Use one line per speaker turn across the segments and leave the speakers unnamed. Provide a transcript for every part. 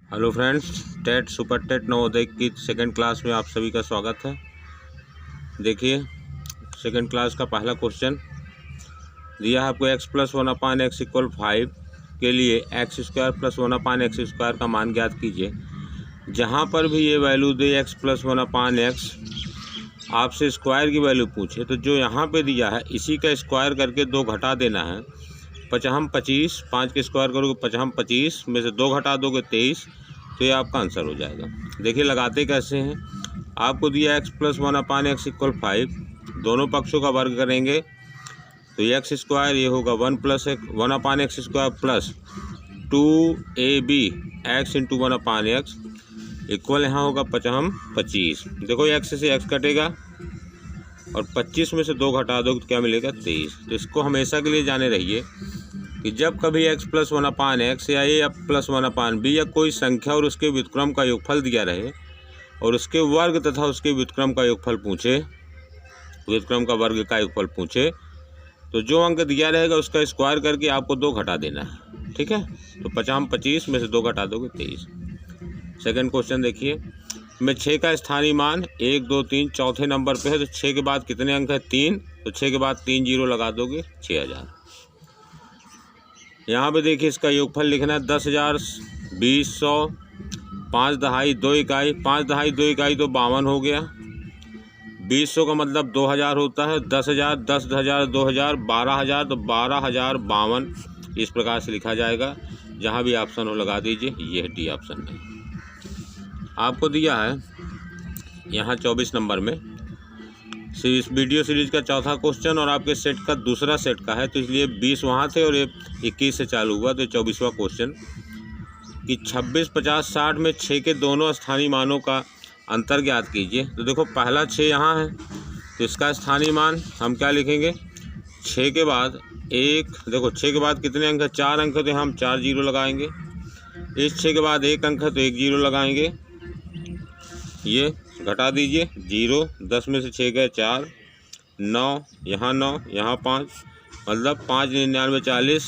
Hello friends, TET super TET Navodaya की second class में आप सभी का स्वागत है। देखिए, सेकंड क्लास का पहला क्वेश्चन दिया है आपको। x + 1/x = 5 के लिए x² + 1/x² का मान ज्ञात कीजिए। जहाँ पर भी ये वैल्यू दे x + 1/x, आपसे स्क्वायर की वैल्यू पूछे तो जो यहाँ पे दिया है इसी का स्क्वायर करके 2 घटा देना है। 55 25, 5 के स्क्वायर करोगे 55 25 में से 2 घटा दोगे 23, तो ये आपका आंसर हो जाएगा। देखिए लगाते कैसे हैं। आपको दिया x + 1/x = 5, दोनों पक्षों का वर्ग करेंगे तो x² ये होगा 1 + 1/x² plus 2ab x × 1/x equal यहाँ होगा 55 25। देखो x से x कटेगा और 25 में से 2 घटा दो तो क्या मिलेगा 23। तो इसको हमेशा के लिए जाने रहिए कि जब कभी x + 1/x या a + 1/b या कोई संख्या और उसके व्युत्क्रम का योगफल दिया रहे और उसके वर्ग तथा उसके व्युत्क्रम का योगफल पूछे, व्युत्क्रम का वर्ग का योगफल पूछे, तो जो अंक दिया रहेगा उसका स्क्वायर करके आपको 2 घटा देना है। ठीक है, तो 55 25 में से 2 घटा दोगे 23। सेकंड क्वेश्चन देखिए, में 6 का स्थानीय मान 1 2 3 चौथे नंबर पे है, तो 6 के बाद कितने अंक है 3, तो 6 के बाद 3 जीरो लगा दोगे 6000। यहाँ पे देखिए इसका योगफल लिखना है 10,000 20 100 5 दहाई 2 इकाई, 5 दहाई 2 इकाई तो 52 हो गया। 20 का मतलब 2000 होता है, 10,000 10,000 2000 12,000 तो 12,052 इस प्रकार से लिखा जाएगा। जहाँ भी ऑप्शन हो लगा दीजिए, यह डी ऑप्शन है। आपको दिया है यहाँ 24 नंबर में इस वीडियो सीरीज का चौथा क्वेश्चन और आपके सेट का दूसरा सेट का है, तो इसलिए 20 वहाँ थे और ये 21 से चालू हुआ, तो 24वां क्वेश्चन कि 26 50 60 में 6 के दोनों स्थानीय मानों का अंतर ज्ञात कीजिए। तो देखो पहला 6 यहाँ है, तो इसका स्थानीय मान हम क्या लिखेंगे, 6 के बाद एक, देखो 6 के बाद कितने अंक है 4 अंक है, तो हम 4 जीरो लगाएंगे। इस 6 के बाद 1 अंक है तो 1 जीरो लगाएंगे। ये घटा दीजिए 0, 10 में से 6 गए 4, 9 यहाँ 9 यहाँ 5, मतलब 5 99 40,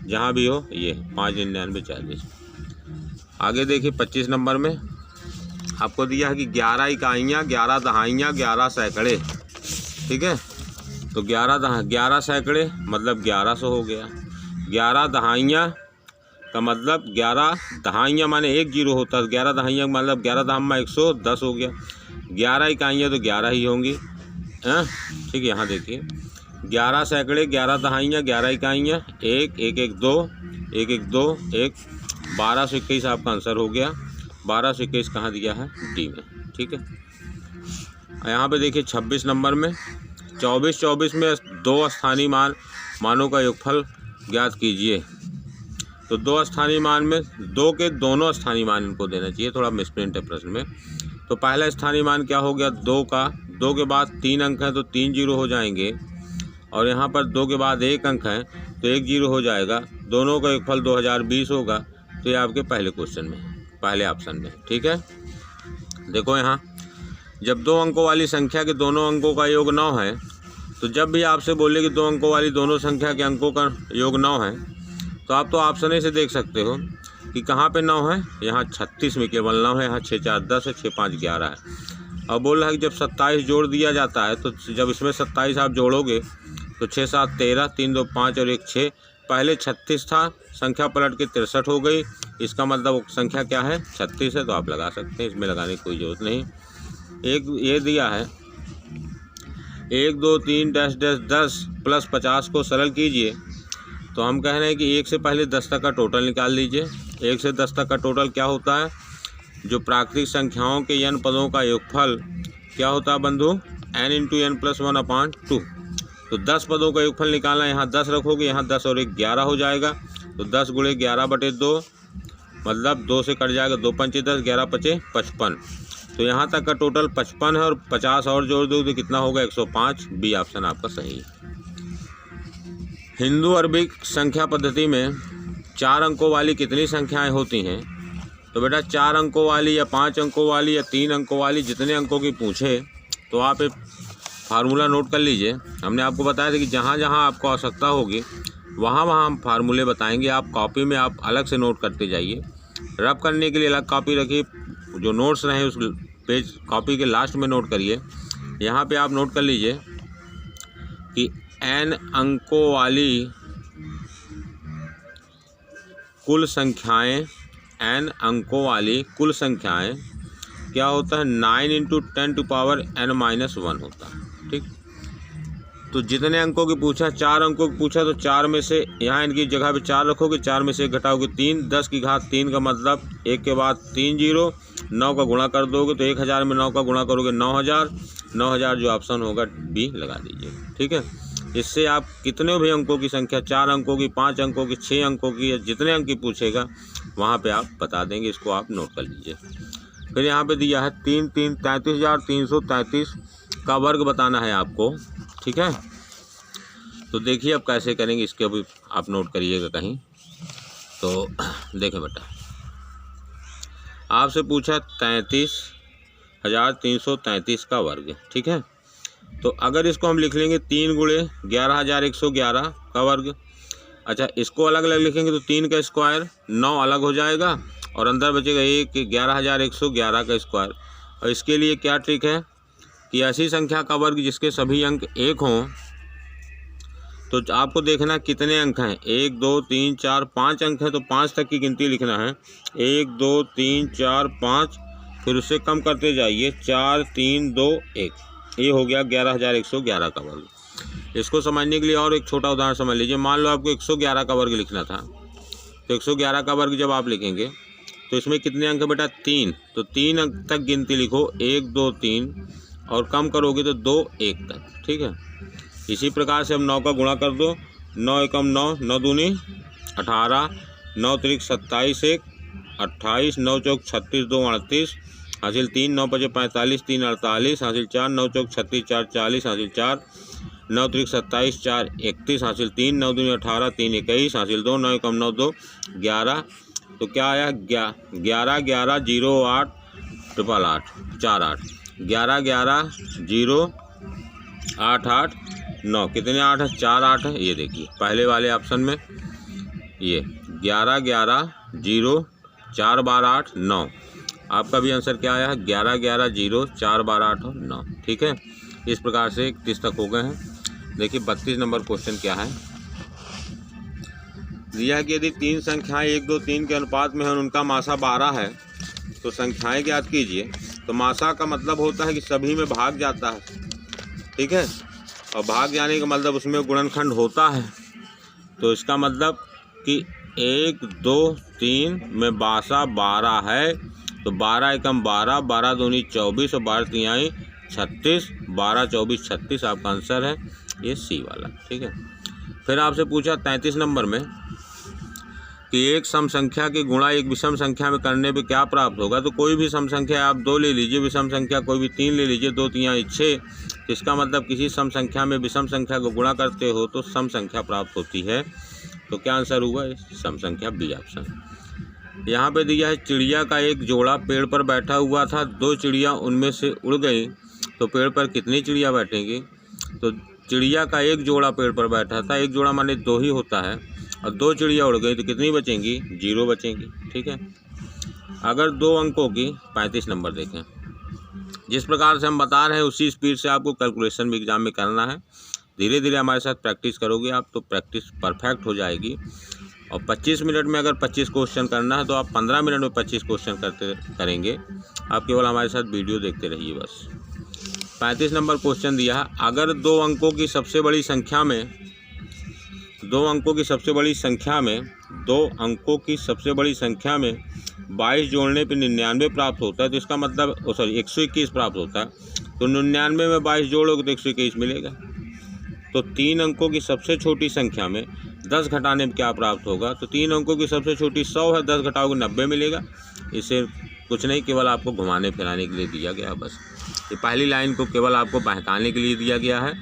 जहाँ भी हो ये 5 99 40। आगे देखिए 25 नंबर में आपको दिया है कि 11 इकाइयाँ 11 दहाइयाँ 11 सैकड़े। ठीक है, तो 11 सैकड़े मतलब 1100 हो गया। 11 दहाइयाँ का मतलब 11 दहाइयाँ माने 1 जीरो होता है, 11 दहाइयाँ मतलब 11 दहामा 110 हो गया। 11 इकाइयाँ तो 11 ही होंगी। ठीक है, यहाँ देखिए 11 सैकड़े 11 दहाइयाँ 11 इकाइयाँ 1 1 1 2 1 1 2 1 1221 आपका आंसर हो गया। 1221 कहाँ दिया है, डी में। ठीक है, यहाँ पे देखिए 26 नंबर में 24 में 2 स्थानीय मानों का योगफल ज्ञात कीजिए। तो 2 स्थानीय मान में 2 के दोनों स्थानीय मान इनको देना चाहिए, थोड़ा मिसप्रिंट है प्रश्न में। तो पहला स्थानीय मान क्या हो गया 2 का, 2 के बाद 3 अंक हैं तो 3 जीरो हो जाएंगे, और यहाँ पर 2 के बाद 1 अंक है तो 1 जीरो हो जाएगा। दोनों का योगफल 2020 होगा, तो ये आपके पहले क्वेश्चन में, पहले ऑप्शन में। ठीक है, देखो यहाँ जब 2 अंकों वाली संख्या के दोनों अंकों का योग 9 है, तो जब भी आपसे बोले कि 2 अंकों वाली दोनों संख्या के अंकों का योग 9 है, तो आप तो ऑप्शन से देख सकते हो कि कहाँ पे 9 है। यहाँ 36 में केवल 9 है, यहाँ 6 4 10 है, 6 5 11 है। अब बोल रहा है कि जब 27 जोड़ दिया जाता है, तो जब इसमें 27 आप जोड़ोगे तो 6 7 13 3 2 5 और 1 6, पहले 36 था, संख्या पलट के 63 हो गई। इसका मतलब संख्या क्या है 36 है, तो आप लगा सकते हैं, इसमें लगाने की कोई ज़रूरत नहीं। एक ये दिया है 1 2 3 डैश डैश 10 + 50 को सरल कीजिए। तो हम कह रहे हैं कि 1 से पहले 10 तक का टोटल निकाल लीजिए। 1 से 10 तक का टोटल क्या होता है, जो प्राकृतिक संख्याओं के n पदों का योगफल क्या होता है बंधु, n × n + 1/2। तो 10 पदों का योगफल निकालना, यहाँ 10 रखोगे, यहाँ 10 और 1 11 हो जाएगा। तो 10 × 11/2 मतलब 2 से कट जाएगा, 2 पंचे 10 11 पचे 55। तो यहाँ तक का टोटल 55 है, और 50 और जोड़ दो तो कितना होगा 105। बी ऑप्शन आपका सही है। हिंदू अरबिक संख्या पद्धति में 4 अंकों वाली कितनी संख्याएं होती हैं। तो बेटा 4 अंकों वाली या 5 अंकों वाली या 3 अंकों वाली जितने अंकों की पूछे, तो आप एक फार्मूला नोट कर लीजिए। हमने आपको बताया था कि जहाँ जहाँ आपको आवश्यकता होगी वहाँ वहाँ हम फार्मूले बताएंगे, आप कॉपी में आप अलग से नोट करते जाइए। रब करने के लिए अलग कॉपी रखिए, जो नोट्स रहे उस पेज कॉपी के लास्ट में नोट करिए। यहाँ पे आप नोट कर लीजिए कि n अंकों वाली कुल संख्याएं, n अंकों वाली कुल संख्याएं क्या होता है, 9 × 10⁻n-1 होता है। ठीक, तो जितने अंकों की पूछा, 4 अंकों की पूछा, तो 4 में से यहाँ इनकी जगह पे 4 रखोगे, 4 में से 1 घटाओगे 3, 10 की घात 3 का मतलब 1 के बाद 3 जीरो, 9 का गुणा कर दोगे तो 1000 में 9 का गुणा करोगे 9000, 9000 जो ऑप्शन होगा बी लगा दीजिए। ठीक है, इससे आप कितने भी अंकों की संख्या, 4 अंकों की, 5 अंकों की, 6 अंकों की, या जितने अंक की पूछेगा वहाँ पे आप बता देंगे। इसको आप नोट कर लीजिए। फिर यहाँ पे दिया है 33,333 का वर्ग बताना है आपको। ठीक है, तो देखिए अब कैसे करेंगे, इसके अभी आप नोट करिएगा कहीं। तो देखें बेटा, आपसे पूछा 33,333 का वर्ग। ठीक है, तो अगर इसको हम लिख लेंगे 3 × 11,111 का वर्ग। अच्छा, इसको अलग अलग लिखेंगे तो 3 का स्क्वायर 9 अलग हो जाएगा और अंदर बचेगा 11,111 का स्क्वायर। और इसके लिए क्या ट्रिक है कि ऐसी संख्या का वर्ग जिसके सभी अंक 1 हों, तो आपको देखना कितने अंक हैं, 1 2 3 4 5 अंक हैं, तो 5 तक की गिनती लिखना है, 1 2 3 4 5, फिर उससे कम करते जाइए, 4 3 2 1, ये हो गया 11,111 का वर्ग। इसको समझने के लिए और एक छोटा उदाहरण समझ लीजिए। मान लो आपको 111 का वर्ग लिखना था, तो 111 का वर्ग जब आप लिखेंगे तो इसमें कितने अंक है बेटा, 3, तो 3 अंक तक गिनती लिखो, 1 2 3, और कम करोगे तो 2 1 तक। ठीक है, इसी प्रकार से हम 9 का गुणा कर दो, 9 एकम 9, 9 दूनी 18, 9 त्रिक 27, 1 28, 9 चौक 36, 2 38, हासिल 3, 9 पचे 45, 3 48, हासिल 4, 9 चौक 36, 4 40, हासिल 4, 9 त्रिक 27, 4 31, हासिल 3, 9 दूनी 18, 3 21, हासिल 2, 9 एकम 9 2 11। तो क्या आया, 11 11 0 8 8 8 4 8, 11 11 0 8 8 9, कितने 8 है, 4 8 है। ये देखिए पहले वाले ऑप्शन में ये 11 11 0 4 12 8 9, आपका भी आंसर क्या आया है, 11 11 0 4 12 8 और 9। ठीक है, इस प्रकार से 31 तक हो गए हैं। देखिए 32 नंबर क्वेश्चन क्या है, दिया है कि यदि 3 संख्याएं 1 2 3 के अनुपात में हैं, उनका मासा 12 है, तो संख्याएं ज्ञात कीजिए। तो मासा का मतलब होता है कि सभी में भाग जाता है। ठीक है, और भाग जाने का मतलब उसमें गुणनखंड होता है। तो इसका मतलब कि 1 2 3 में मासा 12 है, तो 12 एकम 12, 12 दूनी 24 और 12 तिहाई 36, 12 24 36 आपका आंसर है, ये सी वाला। ठीक है, फिर आपसे पूछा 33 नंबर में कि एक सम संख्या की गुणा एक विषम संख्या में करने पे क्या प्राप्त होगा। तो कोई भी सम संख्या आप 2 ले लीजिए, विषम संख्या कोई भी 3 ले लीजिए, 2 तिहाई 6, इसका मतलब किसी सम संख्या में विषम संख्या को गुणा करते हो तो सम संख्या प्राप्त होती है। तो क्या आंसर हुआ, सम संख्या बी ऑप्शन। यहाँ पे दिया है चिड़िया का एक जोड़ा पेड़ पर बैठा हुआ था, 2 चिड़िया उनमें से उड़ गई, तो पेड़ पर कितनी चिड़िया बैठेंगी। तो चिड़िया का एक जोड़ा पेड़ पर बैठा था, एक जोड़ा माने 2 ही होता है, और 2 चिड़िया उड़ गई तो कितनी बचेंगी, 0 बचेंगी। ठीक है, अगर 2 अंकों की 35 नंबर देखें, जिस प्रकार से हम बता रहे हैं उसी स्पीड से आपको कैलकुलेशन भी एग्जाम में करना है। धीरे धीरे हमारे साथ प्रैक्टिस करोगे आप तो प्रैक्टिस परफेक्ट हो जाएगी। और 25 मिनट में अगर 25 क्वेश्चन करना है तो आप 15 मिनट में 25 क्वेश्चन करेंगे। आप केवल हमारे साथ वीडियो देखते रहिए बस। 35 नंबर क्वेश्चन दिया है, अगर 2 अंकों की सबसे बड़ी संख्या में 2 अंकों की सबसे बड़ी संख्या में 22 जोड़ने पे 99 प्राप्त होता है, तो इसका मतलब 121 प्राप्त होता है। तो 99 में 22 जोड़ोगे तो 121 मिलेगा। तो 3 अंकों की सबसे छोटी संख्या में 10 घटाने में क्या प्राप्त होगा। तो 3 अंकों की सबसे छोटी 100 है, 10 घटाओगे 90 मिलेगा। इसे कुछ नहीं, केवल आपको घुमाने फिराने के लिए दिया गया है बस। ये पहली लाइन को केवल आपको बहकाने के लिए दिया गया है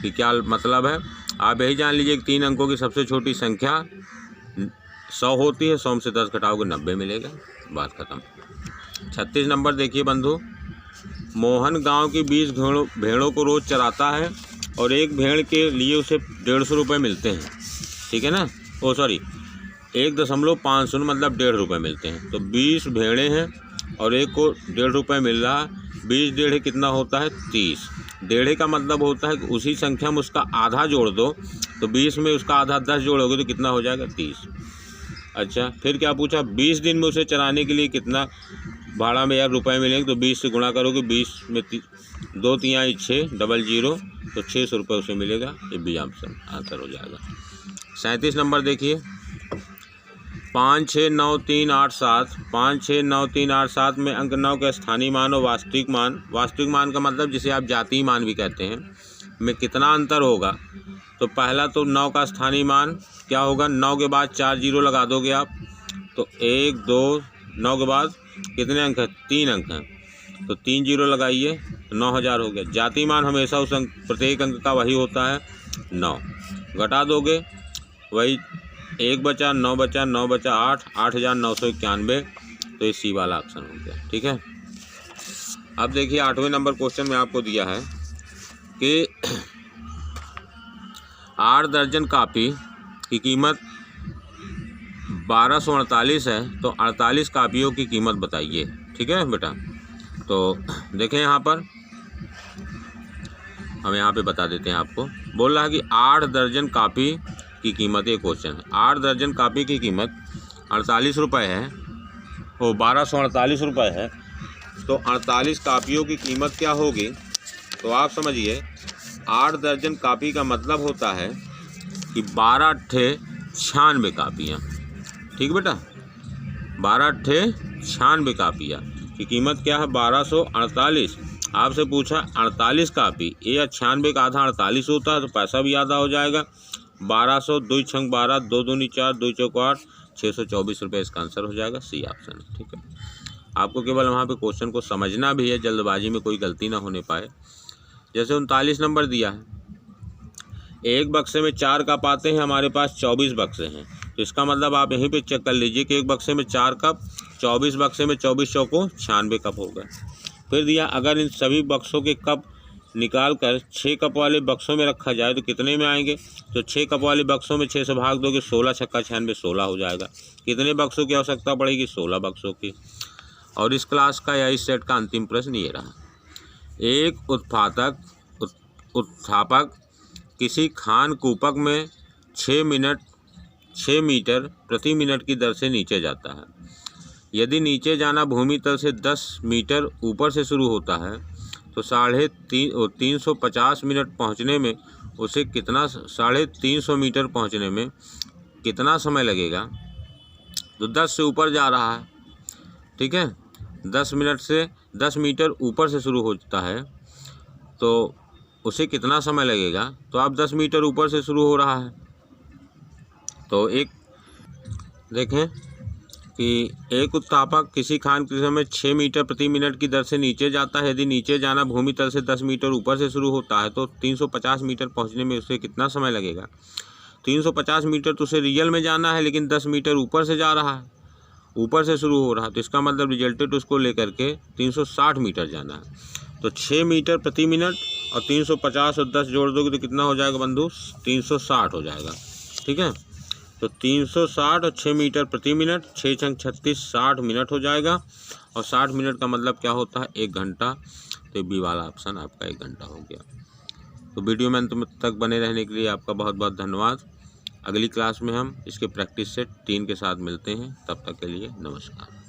कि क्या मतलब है। आप यही जान लीजिए कि 3 अंकों की सबसे छोटी संख्या 100 होती है, 100 में से 10 घटाओगे 90 मिलेगा, बात खत्म। 36 नंबर देखिए बंधु, मोहन गांव की 20 भेड़ों को रोज़ चराता है और एक भेड़ के लिए उसे 150 रुपये मिलते हैं। ठीक है ना, 1.50 मतलब 1.5 रुपये मिलते हैं। तो 20 भेड़ें हैं और एक को 1.5 रुपये मिल रहा है। 20 डेढ़े कितना होता है? 30। डेढ़े का मतलब होता है कि उसी संख्या में उसका आधा जोड़ दो, तो 20 में उसका आधा 10 जोड़ोगे तो कितना हो जाएगा? 30। अच्छा, फिर क्या पूछा? 20 दिन में उसे चराने के लिए कितना भाड़ा में यार रुपए मिलेंगे? तो 20 से गुणा करोगे, 20 में 2 तिहाई 6 डबल 0, तो 600 रुपये उसे मिलेगा। ये बी ऑप्शन आंसर हो जाएगा। 37 नंबर देखिए, 5 6 9 3 8 7 5 6 9 3 8 7 में अंक 9 का स्थानीय मान और वास्तविक मान, वास्तविक मान का मतलब जिसे आप जातीय मान भी कहते हैं, में कितना अंतर होगा? तो पहला तो 9 का स्थानीय मान क्या होगा? 9 के बाद 4 जीरो लगा दोगे आप, तो 1 2 9 के बाद कितने अंक हैं? 3 अंक हैं, तो 3 जीरो लगाइए, 9000 हो गया। जातीय मान हमेशा उस अंक, प्रत्येक अंक का वही होता है 9। घटा दोगे, वही 1 बचा 9 बचा 9 बचा 8, 8991, तो ये सी वाला ऑप्शन हो गया। ठीक है, अब देखिए 8वें नंबर क्वेश्चन में आपको दिया है कि 8 दर्जन कापी की कीमत 1248 है, तो 48 कापियों की कीमत बताइए। ठीक है बेटा, तो देखें यहाँ पर हम यहाँ पे बता देते हैं आपको। बोल रहा है कि 8 दर्जन कापी की कीमत, ये क्वेश्चन है, 8 दर्जन कापी की कीमत 48 रुपये है, वो 1248 रुपये है, तो 48 कापियों की कीमत क्या होगी? तो आप समझिए 8 दर्जन कापी का मतलब होता है कि 12 × 96 कापियाँ। ठीक बेटा, 12 × 96 कापियाँ की कीमत क्या है? 1248। आपसे पूछा 48 कापी, ये 96 का आधा 48 होता है, तो पैसा भी आधा हो जाएगा। 1200 2 × 12 2 दूनी 4 2 चौक 8, 624 रुपये इसका आंसर हो जाएगा। सी ऑप्शन है। ठीक है, आपको केवल वहाँ पे क्वेश्चन को समझना भी है, जल्दबाजी में कोई गलती ना होने पाए। जैसे 39 नंबर दिया है, एक बक्से में 4 कप आते हैं, हमारे पास 24 बक्से हैं, तो इसका मतलब आप यहीं पे चेक कर लीजिए कि एक बक्से में 4 कप, 24 बक्से में 24 चौकों 96 कप हो गए। फिर दिया अगर इन सभी बक्सों के कप निकाल कर 6 कप वाले बक्सों में रखा जाए तो कितने में आएंगे? तो 6 कप वाले बक्सों में 6 से भाग दोगे, 16 छक्का 96, 16 हो जाएगा। कितने बक्सों की आवश्यकता पड़ेगी? 16 बक्सों की। और इस क्लास का या इस सेट का अंतिम प्रश्न ये रहा, एक उत्थापक किसी खान कूपक में 6 मीटर प्रति मिनट की दर से नीचे जाता है। यदि नीचे जाना भूमि तल से 10 मीटर ऊपर से शुरू होता है तो 350 मिनट पहुंचने में उसे कितना 350 मीटर पहुंचने में कितना समय लगेगा? तो 10 से ऊपर जा रहा है, ठीक है, 10 मीटर ऊपर से शुरू होता है, तो उसे कितना समय लगेगा? तो आप 10 मीटर ऊपर से शुरू हो रहा है, तो एक देखें कि एक उत्थापक किसी खान के में 6 मीटर प्रति मिनट की दर से नीचे जाता है। यदि नीचे जाना भूमि तल से 10 मीटर ऊपर से शुरू होता है तो 350 मीटर पहुंचने में उसे कितना समय लगेगा? 350 मीटर तो उसे रियल में जाना है, लेकिन 10 मीटर ऊपर से जा रहा है, ऊपर से शुरू हो रहा है, तो इसका मतलब रिजल्टेड उसको लेकर के 360 मीटर जाना है। तो 6 मीटर प्रति मिनट और 350 और 10 जोड़ दोगे तो कितना हो जाएगा बंधु? 360 हो जाएगा। ठीक है, तो 360 और 6 मीटर प्रति मिनट, 6 × 36 60 मिनट हो जाएगा। और 60 मिनट का मतलब क्या होता है? 1 घंटा। तो बी वाला ऑप्शन आपका 1 घंटा हो गया। तो वीडियो में अंत तक बने रहने के लिए आपका बहुत बहुत धन्यवाद। अगली क्लास में हम इसके प्रैक्टिस सेट 3 के साथ मिलते हैं, तब तक के लिए नमस्कार।